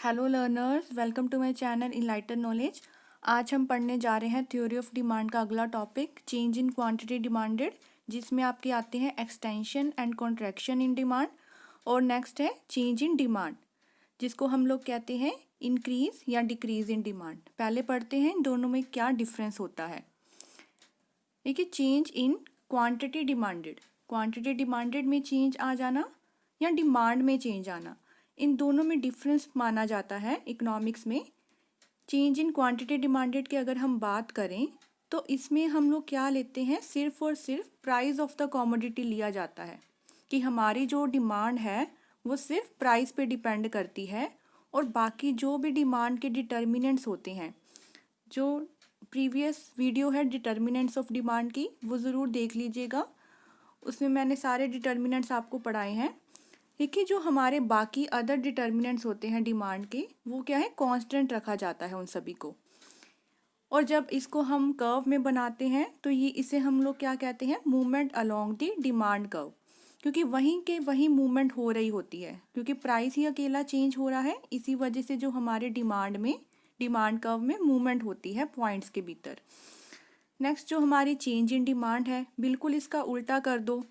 Hello learners, welcome to my channel enlighten knowledge. आज हम पढ़ने जा रहे हैं थ्योरी ऑफ डिमांड का अगला topic, change in quantity demanded, जिसमें आपके आते हैं extension and contraction in demand. और नेक्स्ट है चेंज इन डिमांड, जिसको हम लोग कहते हैं इंक्रीज या डिक्रीज इन डिमांड। पहले पढ़ते हैं इन दोनों में क्या डिफरेंस होता है। देखिए, change in quantity demanded, quantity demanded में चेंज आ जाना या डिमांड में चेंज आना, इन दोनों में डिफरेंस माना जाता है इकोनॉमिक्स में। चेंज इन क्वांटिटी डिमांडेड की अगर हम बात करें तो इसमें हम लोग क्या लेते हैं, सिर्फ और सिर्फ प्राइस ऑफ द कमोडिटी लिया जाता है कि हमारी जो डिमांड है वो सिर्फ प्राइस पे डिपेंड करती है, और बाकी जो भी डिमांड के डिटर्मिनेंट्स होते हैं, जो प्रीवियस वीडियो है डिटर्मिनेंट्स ऑफ डिमांड की, वो ज़रूर देख लीजिएगा। उसमें मैंने सारे डिटर्मिनेंट्स आपको पढ़ाए हैं। देखिए, जो हमारे बाकी अदर डिटर्मिनेंट्स होते हैं डिमांड के, वो क्या है, कांस्टेंट रखा जाता है उन सभी को। और जब इसको हम कर्व में बनाते हैं तो ये इसे हम लोग क्या कहते हैं, movement along the demand curve, क्योंकि वहीं के वहीं मूवमेंट हो रही होती है, क्योंकि प्राइस ही अकेला चेंज हो रहा है, इसी वजह से जो हमारे डिमांड कर्व में मूवमेंट होती है पॉइंट्स के भीतर। नेक्स्ट जो हमारी चेंज इन डिमांड है, बिल्कुल इसका उल्टा कर दो।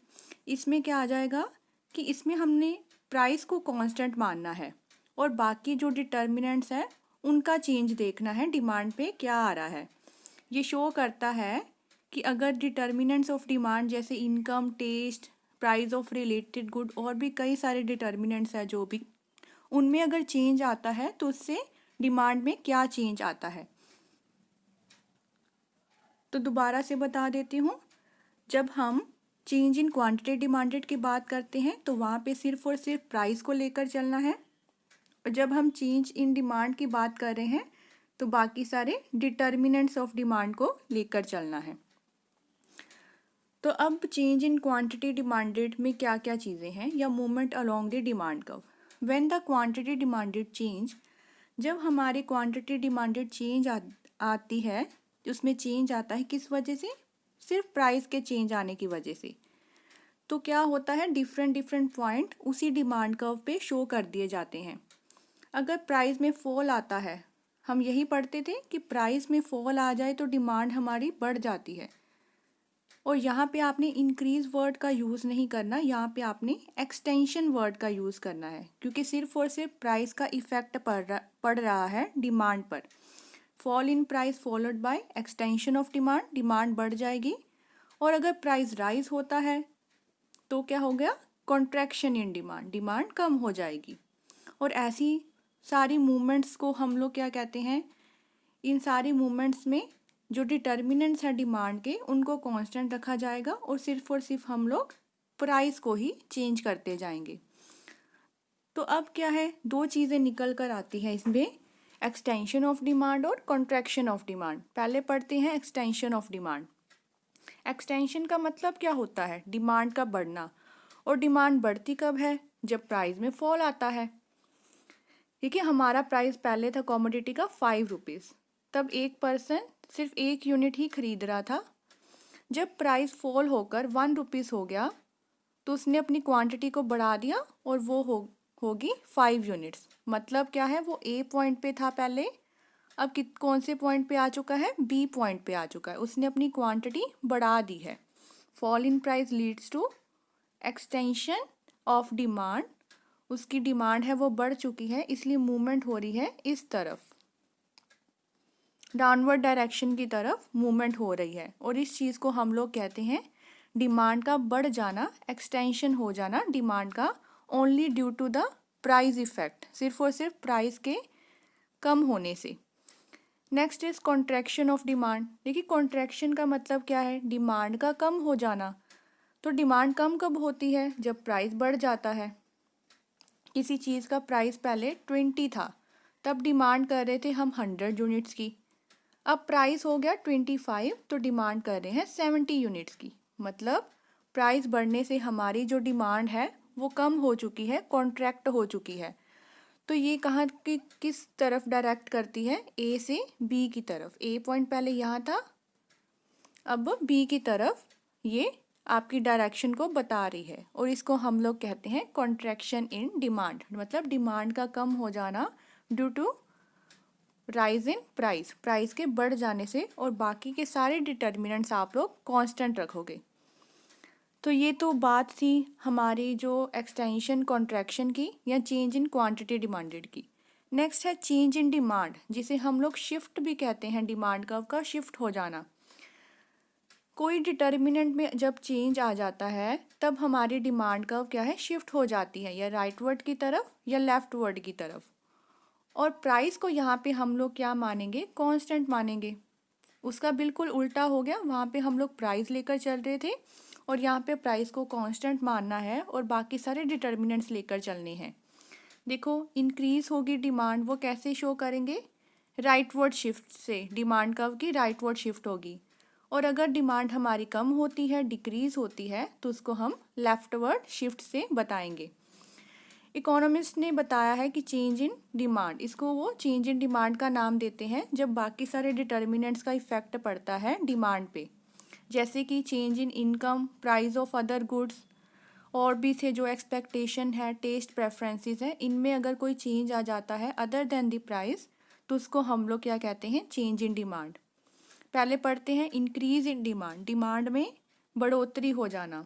इसमें क्या आ जाएगा कि इसमें हमने प्राइस को कांस्टेंट मानना है और बाकी जो डिटर्मिनेंट्स हैं उनका चेंज देखना है, डिमांड पे क्या आ रहा है। ये शो करता है कि अगर डिटर्मिनेंट्स ऑफ डिमांड जैसे income, taste, price of related good और भी कई सारे डिटर्मिनेंट्स हैं जो भी, उनमें अगर चेंज आता है तो उससे डिमांड में क्या चेंज आता है। तो दोबारा से बता देती हूँ, जब हम चेंज इन क्वांटिटी डिमांडेड की बात करते हैं तो वहाँ पे सिर्फ और सिर्फ प्राइस को लेकर चलना है, और जब हम चेंज इन डिमांड की बात कर रहे हैं तो बाकी सारे डिटर्मिनेंट्स ऑफ डिमांड को लेकर चलना है। तो अब चेंज इन क्वांटिटी डिमांडेड में क्या क्या चीज़ें हैं, या movement along the demand curve. When the quantity demanded change, जब हमारी क्वांटिटी डिमांडेड चेंज आती है, उसमें चेंज आता है किस वजह से, सिर्फ प्राइस के चेंज आने की वजह से। तो क्या होता है, डिफरेंट डिफरेंट पॉइंट उसी डिमांड कर्व पे शो कर दिए जाते हैं। अगर प्राइस में फॉल आता है, हम यही पढ़ते थे कि प्राइस में फॉल आ जाए तो डिमांड हमारी बढ़ जाती है, और यहाँ पे आपने इंक्रीज वर्ड का यूज़ नहीं करना, यहाँ पे आपने एक्सटेंशन वर्ड का यूज़ करना है, क्योंकि सिर्फ और सिर्फ प्राइस का इफेक्ट पड़ रहा है डिमांड पर। Fall in price followed by extension of demand, demand बढ़ जाएगी। और अगर प्राइस राइज होता है तो क्या हो गया, कॉन्ट्रैक्शन इन डिमांड, डिमांड कम हो जाएगी। और ऐसी सारी मूवमेंट्स को हम लोग क्या कहते हैं, इन सारी मूवमेंट्स में जो डिटर्मिनेंट्स हैं डिमांड के, उनको कांस्टेंट रखा जाएगा और सिर्फ हम लोग प्राइस को ही चेंज करते जाएंगे। तो अब क्या है, दो चीज़ें निकल कर आती हैं इसमें, एक्सटेंशन ऑफ डिमांड और कॉन्ट्रैक्शन ऑफ डिमांड। पहले पढ़ते हैं एक्सटेंशन ऑफ डिमांड। एक्सटेंशन का मतलब क्या होता है, डिमांड का बढ़ना। और डिमांड बढ़ती कब है, जब प्राइस में फॉल आता है। देखिए, हमारा प्राइस पहले था कॉमोडिटी का 5 रुपीज़, तब एक पर्सन सिर्फ एक यूनिट ही खरीद रहा था। जब प्राइस फॉल होकर 1 रुपीज़ हो गया तो उसने अपनी क्वांटिटी को बढ़ा दिया और वो होगी 5 यूनिट्स। मतलब क्या है, वो ए पॉइंट पे था पहले, अब कौन से पॉइंट पे आ चुका है, बी पॉइंट पे आ चुका है, उसने अपनी क्वांटिटी बढ़ा दी है। Fall in price leads to extension of demand, उसकी डिमांड है वो बढ़ चुकी है, इसलिए मूवमेंट हो रही है इस तरफ, डाउनवर्ड डायरेक्शन की तरफ मूवमेंट हो रही है, और इस चीज़ को हम लोग कहते हैं डिमांड का बढ़ जाना, एक्सटेंशन हो जाना डिमांड का, only due to the price effect, सिर्फ और सिर्फ प्राइस के कम होने से। Next is contraction of demand. देखिए, कॉन्ट्रैक्शन का मतलब क्या है, डिमांड का कम हो जाना। तो डिमांड कम कब होती है, जब प्राइस बढ़ जाता है। किसी चीज़ का प्राइस पहले 20 था, तब डिमांड कर रहे थे हम 100 यूनिट्स की, अब प्राइस हो गया 25 तो डिमांड कर रहे हैं 70 यूनिट्स की। मतलब प्राइस बढ़ने से हमारी जो डिमांड है वो कम हो चुकी है, कॉन्ट्रैक्ट हो चुकी है। तो ये कहाँ की किस तरफ डायरेक्ट करती है, ए से बी की तरफ। ए पॉइंट पहले यहाँ था, अब बी की तरफ ये आपकी डायरेक्शन को बता रही है, और इसको हम लोग कहते हैं कॉन्ट्रैक्शन इन डिमांड। मतलब डिमांड का कम हो जाना due to rise in price, price के बढ़ जाने से, और बाकी के सारे डिटर्मिनेंट्स आप लोग कांस्टेंट रखोगे। तो ये तो बात थी हमारी जो एक्सटेंशन कॉन्ट्रैक्शन की या चेंज इन क्वांटिटी डिमांडेड की। नेक्स्ट है चेंज इन डिमांड, जिसे हम लोग शिफ्ट भी कहते हैं, डिमांड कर्व का शिफ्ट हो जाना। कोई डिटर्मिनेंट में जब चेंज आ जाता है तब हमारी डिमांड कर्व क्या है, शिफ्ट हो जाती है, या राइटवर्ड की तरफ या लेफ्टवर्ड की तरफ। और प्राइस को यहाँ पे हम लोग क्या मानेंगे, कांस्टेंट मानेंगे। उसका बिल्कुल उल्टा हो गया, वहाँ पे हम लोग प्राइस लेकर चल रहे थे और यहाँ पे प्राइस को कांस्टेंट मानना है और बाकी सारे डिटर्मिनेंट्स लेकर चलने हैं। देखो इंक्रीज होगी डिमांड, वो कैसे शो करेंगे, राइटवर्ड शिफ्ट से, डिमांड कर्व की राइटवर्ड शिफ्ट होगी। और अगर डिमांड हमारी कम होती है, डिक्रीज होती है, तो उसको हम लेफ्टवर्ड शिफ्ट से बताएंगे। इकोनॉमिस्ट ने बताया है कि चेंज इन डिमांड, इसको वो चेंज इन डिमांड का नाम देते हैं जब बाकी सारे डिटर्मिनेंट्स का इफेक्ट पड़ता है डिमांड पे, जैसे कि change in income, price of other goods, और भी थे जो एक्सपेक्टेशन है, टेस्ट प्रेफरेंसेस है, इनमें अगर कोई चेंज आ जाता है अदर देन द प्राइस, तो उसको हम लोग क्या कहते हैं, चेंज इन डिमांड। पहले पढ़ते हैं इंक्रीज इन डिमांड, डिमांड में बढ़ोतरी हो जाना।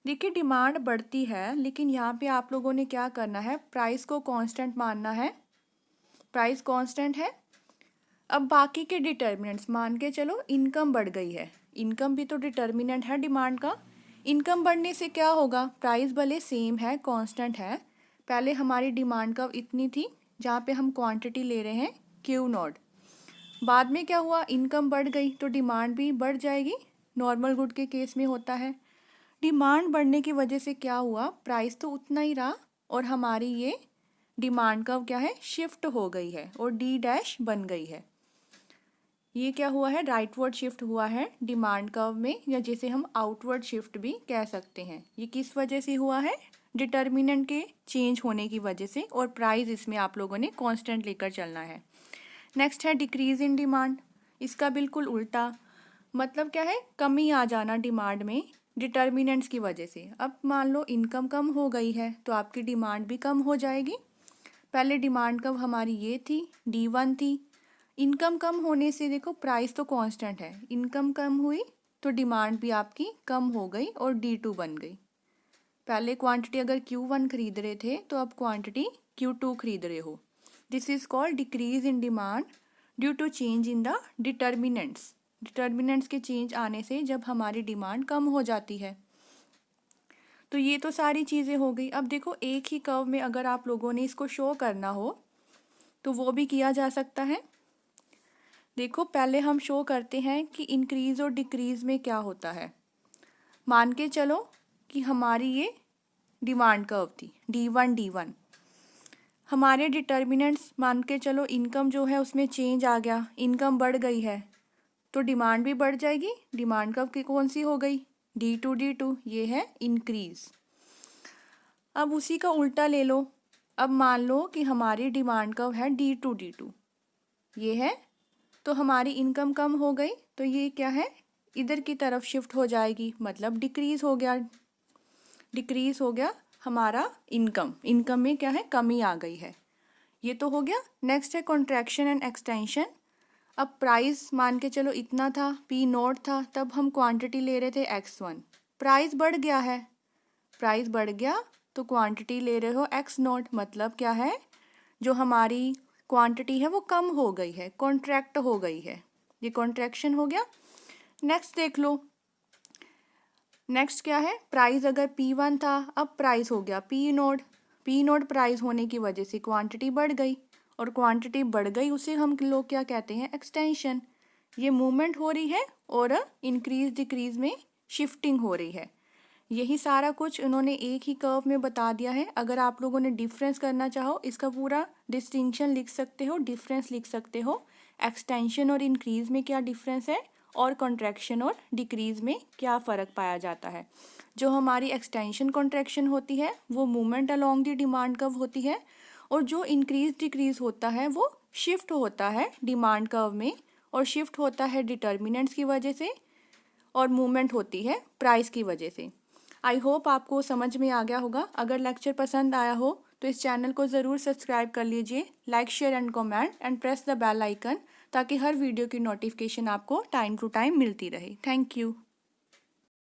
देखिए डिमांड बढ़ती है, लेकिन यहाँ पे आप लोगों ने क्या करना है, प्राइस को कांस्टेंट मानना है। प्राइस कांस्टेंट है। अब बाकी के डिटर्मिनेंट्स मान के चलो, इनकम बढ़ गई है, इनकम भी तो डिटर्मिनेंट है डिमांड का। इनकम बढ़ने से क्या होगा, प्राइस भले सेम है, कांस्टेंट है, पहले हमारी डिमांड कब इतनी थी, जहाँ पे हम क्वांटिटी ले रहे हैं क्यू नॉट, बाद में क्या हुआ, इनकम बढ़ गई तो डिमांड भी बढ़ जाएगी, नॉर्मल गुड के केस में होता है। डिमांड बढ़ने की वजह से क्या हुआ, प्राइस तो उतना ही रहा और हमारी ये डिमांड कर्व क्या है, शिफ्ट हो गई है और डी डैश बन गई है। ये क्या हुआ है, राइटवर्ड शिफ्ट हुआ है डिमांड कर्व में, या जिसे हम आउटवर्ड शिफ्ट भी कह सकते हैं। ये किस वजह से हुआ है, डिटर्मिनेंट के चेंज होने की वजह से, और प्राइस इसमें आप लोगों ने कांस्टेंट लेकर चलना है। नेक्स्ट है डिक्रीज इन डिमांड, इसका बिल्कुल उल्टा, मतलब क्या है, कमी आ जाना डिमांड में डिटर्मिनेंट्स की वजह से। अब मान लो इनकम कम हो गई है तो आपकी डिमांड भी कम हो जाएगी। पहले डिमांड कब हमारी ये थी, D1 थी, इनकम कम होने से देखो प्राइस तो कांस्टेंट है, इनकम कम हुई तो डिमांड भी आपकी कम हो गई और D2 बन गई। पहले क्वांटिटी अगर Q1 खरीद रहे थे तो अब क्वांटिटी Q2 खरीद रहे हो। This is called decrease in demand due to change in the determinants. Determinants के चेंज आने से जब हमारी डिमांड कम हो जाती है। तो ये तो सारी चीज़ें हो गई। अब देखो एक ही कर्व में अगर आप लोगों ने इसको शो करना हो तो वो भी किया जा सकता है। देखो पहले हम शो करते हैं कि इंक्रीज और डिक्रीज में क्या होता है। मान के चलो कि हमारी ये डिमांड कर्व थी D1, हमारे डिटर्मिनेंट्स मान के चलो, इनकम जो है उसमें चेंज आ गया, इनकम बढ़ गई है तो डिमांड भी बढ़ जाएगी। डिमांड कर्व की कौन सी हो गई, D2, ये है इंक्रीज। अब उसी का उल्टा ले लो, अब मान लो कि हमारी डिमांड कर्व है D2, ये है, तो हमारी इनकम कम हो गई तो ये क्या है, इधर की तरफ शिफ्ट हो जाएगी, मतलब डिक्रीज हो गया, डिक्रीज हो गया हमारा इनकम, इनकम में क्या है, कमी आ गई है। ये तो हो गया। नेक्स्ट है कॉन्ट्रैक्शन एंड एक्सटेंशन। अब प्राइस मान के चलो इतना था, P0 था, तब हम क्वांटिटी ले रहे थे X1, प्राइस बढ़ गया है, प्राइस बढ़ गया तो क्वांटिटी ले रहे हो X0, मतलब क्या है, जो हमारी क्वांटिटी है वो कम हो गई है, कॉन्ट्रैक्ट हो गई है, ये कॉन्ट्रैक्शन हो गया। नेक्स्ट देख लो, नेक्स्ट क्या है, प्राइस अगर P1 था, अब प्राइस हो गया P0, P0 प्राइस होने की वजह से क्वांटिटी बढ़ गई, और क्वांटिटी बढ़ गई उसे हम लोग क्या कहते हैं, एक्सटेंशन। ये मूवमेंट हो रही है और इंक्रीज डिक्रीज में शिफ्टिंग हो रही है। यही सारा कुछ उन्होंने एक ही कर्व में बता दिया है। अगर आप लोगों ने डिफरेंस करना चाहो, इसका पूरा डिस्टिंक्शन लिख सकते हो, डिफरेंस लिख सकते हो, एक्सटेंशन और इंक्रीज में क्या डिफरेंस है और कॉन्ट्रैक्शन और डिक्रीज में क्या फ़र्क पाया जाता है। जो हमारी एक्सटेंशन कॉन्ट्रैक्शन होती है वो movement along the demand curve होती है, और जो इंक्रीज डिक्रीज होता है वो शिफ्ट होता है डिमांड कर्व में, और शिफ्ट होता है डिटर्मिनेंट्स की वजह से, और मूवमेंट होती है प्राइस की वजह से। आई होप आपको समझ में आ गया होगा। अगर लेक्चर पसंद आया हो तो इस चैनल को ज़रूर सब्सक्राइब कर लीजिए, like share and comment and press the bell icon, ताकि हर वीडियो की नोटिफिकेशन आपको टाइम टू टाइम मिलती रहे। Thank you.